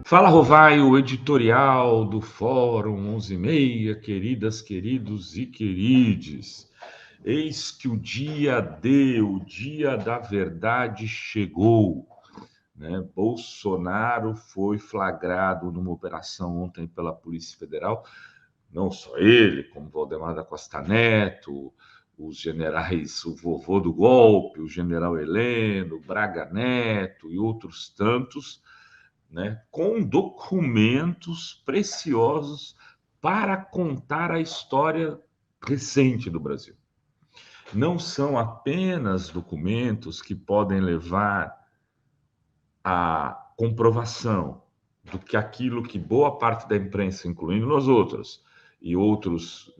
Fala, Rovai, o editorial do Fórum 11:30, queridas, queridos e querides. Eis que o dia D, o dia da verdade chegou, né? Bolsonaro foi flagrado numa operação ontem pela Polícia Federal, não só ele, como Valdemar da Costa Neto, os generais, o vovô do golpe, o general Heleno, Braga Neto e outros tantos, né, com documentos preciosos para contar a história recente do Brasil. Não são apenas documentos que podem levar à comprovação do que aquilo que boa parte da imprensa, incluindo nós outros, e outros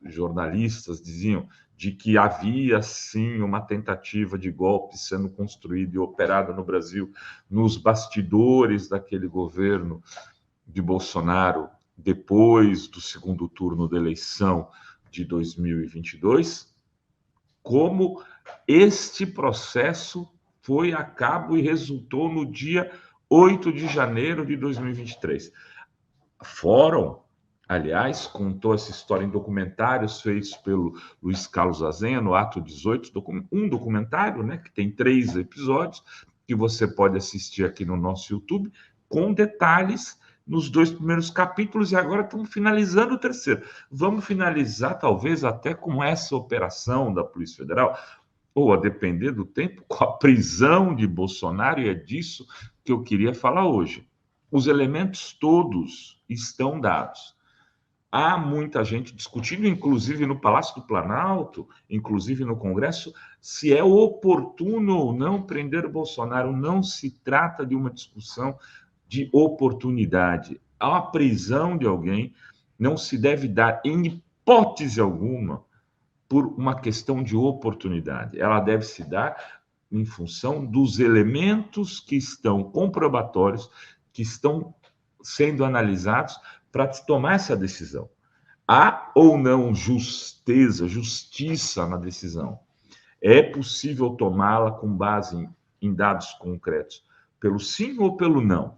jornalistas diziam de que havia sim uma tentativa de golpe sendo construída e operada no Brasil, nos bastidores daquele governo de Bolsonaro, depois do segundo turno da eleição de 2022, como este processo foi a cabo e resultou no dia 8 de janeiro de 2023. Fórum, aliás, contou essa história em documentários feitos pelo Luiz Carlos Azenha, no Ato 18, um documentário, né, que tem 3 episódios, que você pode assistir aqui no nosso YouTube, com detalhes nos 2 primeiros capítulos, e agora estamos finalizando o terceiro. Vamos finalizar, talvez, até com essa operação da Polícia Federal, ou, a depender do tempo, com a prisão de Bolsonaro, e é disso que eu queria falar hoje. Os elementos todos estão dados. Há muita gente discutindo, inclusive no Palácio do Planalto, inclusive no Congresso, se é oportuno ou não prender o Bolsonaro. Não se trata de uma discussão de oportunidade. A prisão de alguém não se deve dar, em hipótese alguma, por uma questão de oportunidade. Ela deve se dar em função dos elementos que estão comprobatórios, que estão sendo analisados para tomar essa decisão. Há ou não justiça na decisão? É possível tomá-la com base em dados concretos, pelo sim ou pelo não?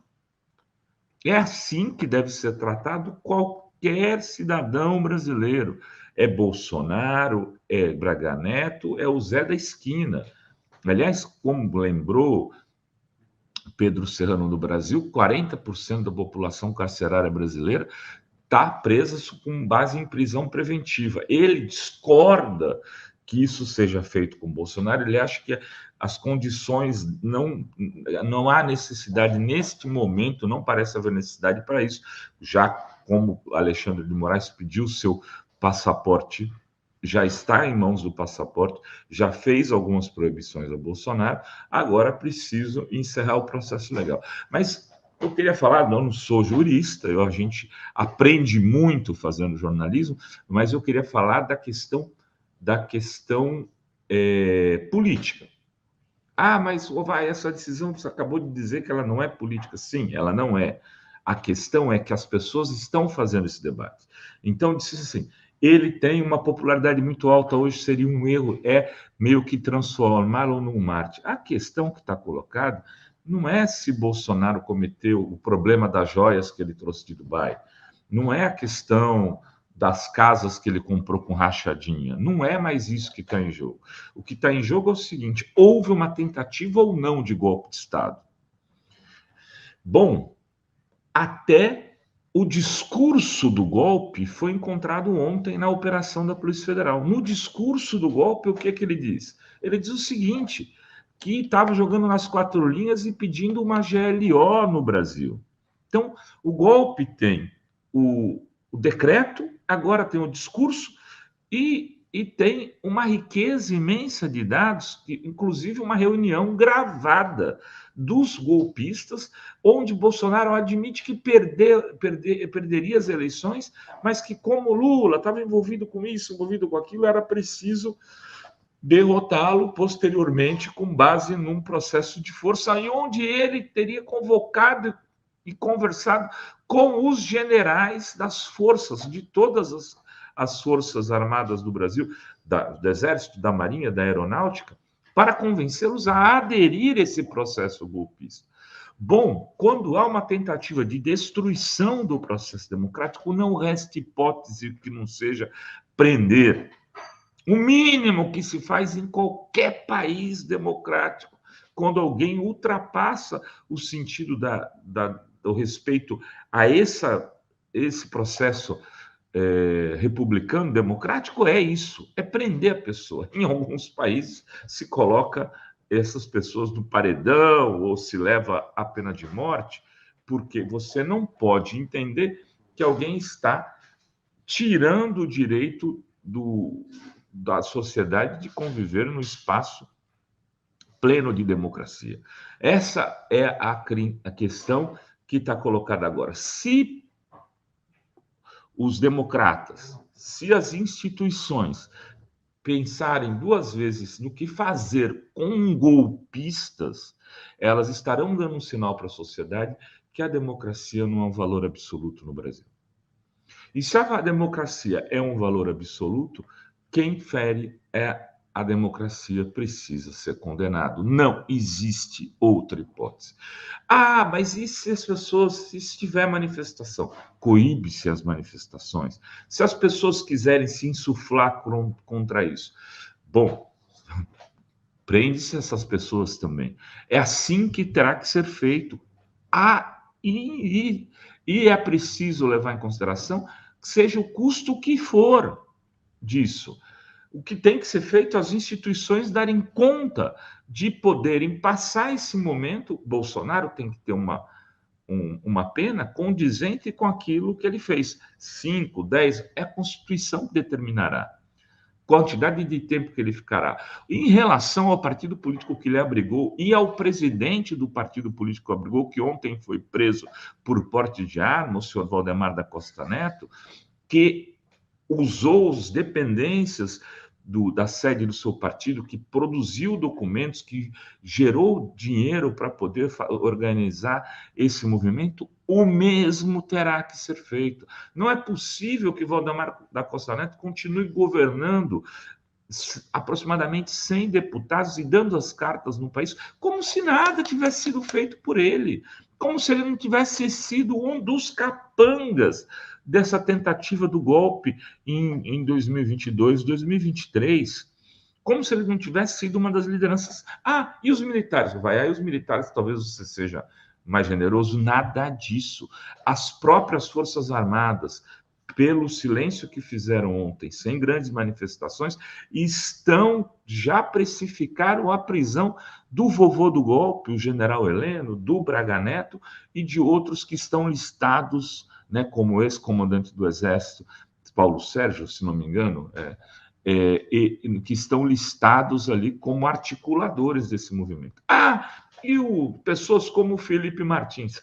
É assim que deve ser tratado qualquer cidadão brasileiro. É Bolsonaro, é Braga Neto, é o Zé da esquina. Aliás, como lembrou Pedro Serrano, no Brasil, 40% da população carcerária brasileira está presa com base em prisão preventiva. Ele discorda que isso seja feito com Bolsonaro, ele acha que as condições não há necessidade neste momento, não parece haver necessidade para isso, já como Alexandre de Moraes pediu seu passaporte, já está em mãos do passaporte, já fez algumas proibições a Bolsonaro, agora preciso encerrar o processo legal. Mas eu queria falar, não sou jurista, a gente aprende muito fazendo jornalismo, mas eu queria falar da questão política. Ah, mas vai, essa decisão você acabou de dizer que ela não é política. Sim, ela não é. A questão é que as pessoas estão fazendo esse debate. Então, disse assim, ele tem uma popularidade muito alta, hoje seria um erro, meio que transformá-lo num mártir. A questão que está colocada não é se Bolsonaro cometeu o problema das joias que ele trouxe de Dubai, não é a questão das casas que ele comprou com rachadinha, não é mais isso que está em jogo. O que está em jogo é o seguinte: houve uma tentativa ou não de golpe de Estado? Bom, até o discurso do golpe foi encontrado ontem na operação da Polícia Federal. No discurso do golpe, o que é que ele diz? Ele diz o seguinte, que estava jogando nas 4 linhas e pedindo uma GLO no Brasil. Então, o golpe tem o decreto, agora tem o discurso e tem uma riqueza imensa de dados, inclusive uma reunião gravada dos golpistas, onde Bolsonaro admite que perderia as eleições, mas que, como Lula estava envolvido com isso, envolvido com aquilo, era preciso derrotá-lo posteriormente com base num processo de força, e onde ele teria convocado e conversado com os generais das forças, de todas as forças armadas do Brasil, do Exército, da Marinha, da Aeronáutica, para convencê-los a aderir a esse processo golpista. Bom, quando há uma tentativa de destruição do processo democrático, não resta hipótese que não seja prender. O mínimo que se faz em qualquer país democrático, quando alguém ultrapassa o sentido do respeito a esse processo republicano, democrático, é isso, é prender a pessoa. Em alguns países se coloca essas pessoas no paredão ou se leva a pena de morte, porque você não pode entender que alguém está tirando o direito da sociedade de conviver no espaço pleno de democracia. Essa é a questão que está colocada agora. Se os democratas, se as instituições pensarem duas vezes no que fazer com golpistas, elas estarão dando um sinal para a sociedade que a democracia não é um valor absoluto no Brasil. E se a democracia é um valor absoluto, quem fere a democracia precisa ser condenado. Não existe outra hipótese. Ah, mas e se as pessoas, se tiver manifestação? Coíbe-se as manifestações. Se as pessoas quiserem se insuflar contra isso, bom, prende-se essas pessoas também. É assim que terá que ser feito. E é preciso levar em consideração que seja o custo que for disso. O que tem que ser feito, as instituições darem conta de poderem passar esse momento. Bolsonaro tem que ter uma pena condizente com aquilo que ele fez. 5, 10, é a Constituição que determinará. Quantidade de tempo que ele ficará. Em relação ao partido político que ele abrigou e ao presidente do partido político que abrigou, que ontem foi preso por porte de arma, o senhor Valdemar da Costa Neto, que usou as dependências da sede do seu partido, que produziu documentos, que gerou dinheiro para poder organizar esse movimento, o mesmo terá que ser feito. Não é possível que Valdemar da Costa Neto continue governando aproximadamente 100 deputados e dando as cartas no país como se nada tivesse sido feito por ele, como se ele não tivesse sido um dos capangas dessa tentativa do golpe em 2022, 2023, como se ele não tivesse sido uma das lideranças. Ah, e os militares? Vai aí os militares, talvez você seja mais generoso, nada disso. As próprias Forças Armadas, pelo silêncio que fizeram ontem, sem grandes manifestações, já precificaram a prisão do vovô do golpe, o general Heleno, do Braga Neto e de outros que estão listados, né, como o ex-comandante do Exército, Paulo Sérgio, se não me engano, que estão listados ali como articuladores desse movimento. E pessoas como o Felipe Martins.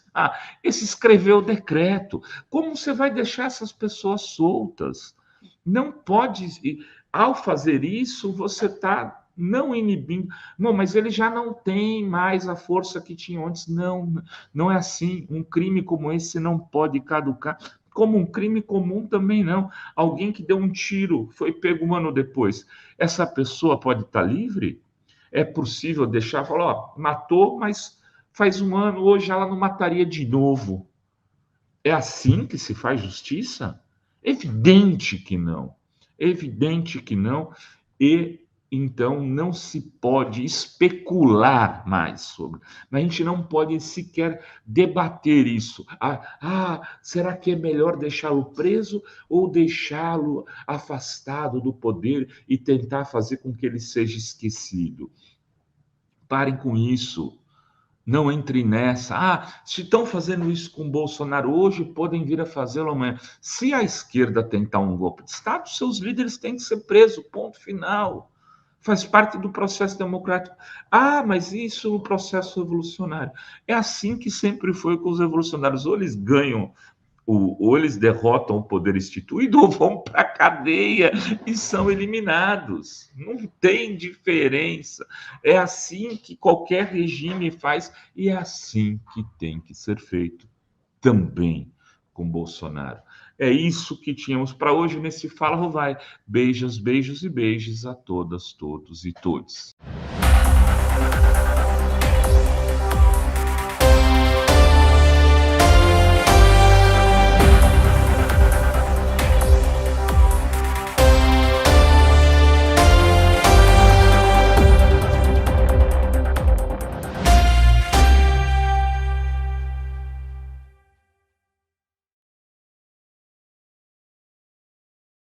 Esse escreveu o decreto. Como você vai deixar essas pessoas soltas? Não pode. Ao fazer isso, você está não inibindo. Não, mas ele já não tem mais a força que tinha antes. Não, não é assim. Um crime como esse não pode caducar. Como um crime comum também não. Alguém que deu um tiro, foi pego um ano depois. Essa pessoa pode estar livre? É possível deixar, falar, matou, mas faz um ano, hoje ela não mataria de novo. É assim que se faz justiça? Evidente que não. Evidente que não. E então não se pode especular mais sobre. A gente não pode sequer debater isso. Será que é melhor deixá-lo preso ou deixá-lo afastado do poder e tentar fazer com que ele seja esquecido? Parem com isso. Não entre nessa. Se estão fazendo isso com Bolsonaro hoje, podem vir a fazê-lo amanhã. Se a esquerda tentar um golpe de Estado, seus líderes têm que ser presos. Ponto final. Faz parte do processo democrático. Mas isso no processo revolucionário. É assim que sempre foi com os revolucionários. Ou eles ganham, ou eles derrotam o poder instituído, ou vão para a cadeia e são eliminados. Não tem diferença. É assim que qualquer regime faz, e é assim que tem que ser feito também com Bolsonaro. É isso que tínhamos para hoje nesse Fala Rovai. Beijos, beijos e beijos a todas, todos e todos.